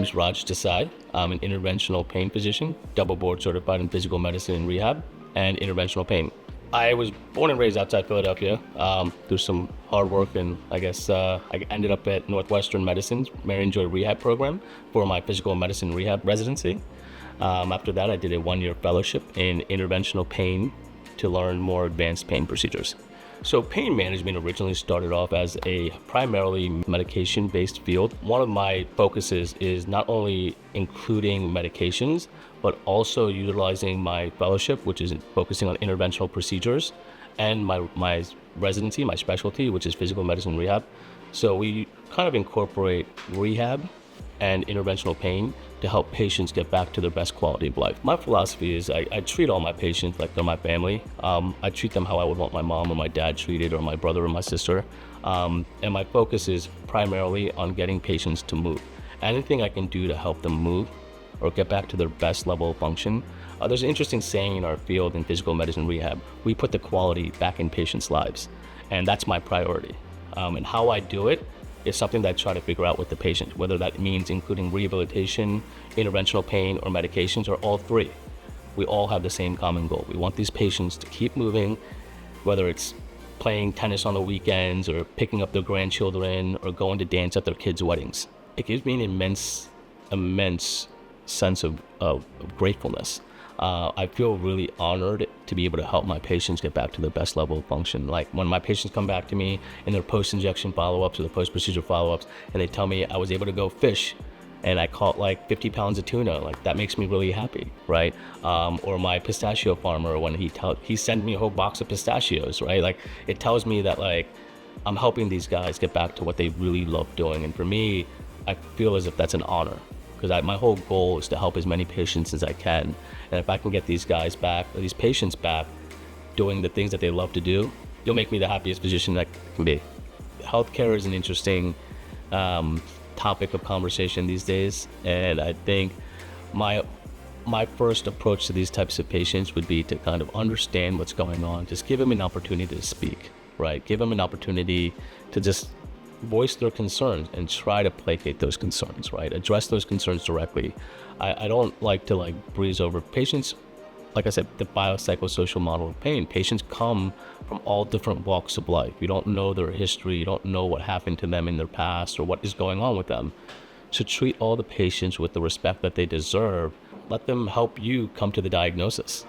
is Raj Desai. I'm an interventional pain physician, double board certified in physical medicine and rehab, and interventional pain. I was born and raised outside Philadelphia through some hard work, and I guess I ended up at Northwestern Medicine's Marianjoy rehab program for my physical medicine rehab residency. After that, I did a 1-year fellowship in interventional pain to learn more advanced pain procedures. So pain management originally started off as a primarily medication-based field. One of my focuses is not only including medications, but also utilizing my fellowship, which is focusing on interventional procedures, and my residency, my specialty, which is physical medicine rehab. So we kind of incorporate rehab and interventional pain to help patients get back to their best quality of life. My philosophy is I treat all my patients like they're my family. I treat them how I would want my mom or my dad treated, or my brother or my sister. And my focus is primarily on getting patients to move. Anything I can do to help them move or get back to their best level of function. There's an interesting saying in our field in physical medicine rehab: we put the quality back in patients' lives. And that's my priority. And how I do it is something that I try to figure out with the patient, whether that means including rehabilitation, interventional pain, or medications, or all three. We all have the same common goal. We want these patients to keep moving, whether it's playing tennis on the weekends, or picking up their grandchildren, or going to dance at their kids' weddings. It gives me an immense sense of gratefulness. I feel really honored to be able to help my patients get back to their best level of function. Like when my patients come back to me in their post-injection follow-ups or the post-procedure follow-ups, and they tell me I was able to go fish and I caught like 50 pounds of tuna, like that makes me really happy, right? Or my pistachio farmer, when he sent me a whole box of pistachios, right? Like it tells me that like I'm helping these guys get back to what they really love doing. And for me, I feel as if that's an honor, because my whole goal is to help as many patients as I can. And if I can get these guys back, or these patients back, doing the things that they love to do, you'll make me the happiest physician that can be. Healthcare is an interesting topic of conversation these days, and I think my first approach to these types of patients would be to kind of understand what's going on. Just give them an opportunity to speak, right? Give them an opportunity to just voice their concerns and try to placate those concerns, right? Address those concerns directly. I don't like to breeze over patients. Like I said, the biopsychosocial model of pain, patients come from all different walks of life. You don't know their history, you don't know what happened to them in their past or what is going on with them. So treat all the patients with the respect that they deserve. Let them help you come to the diagnosis.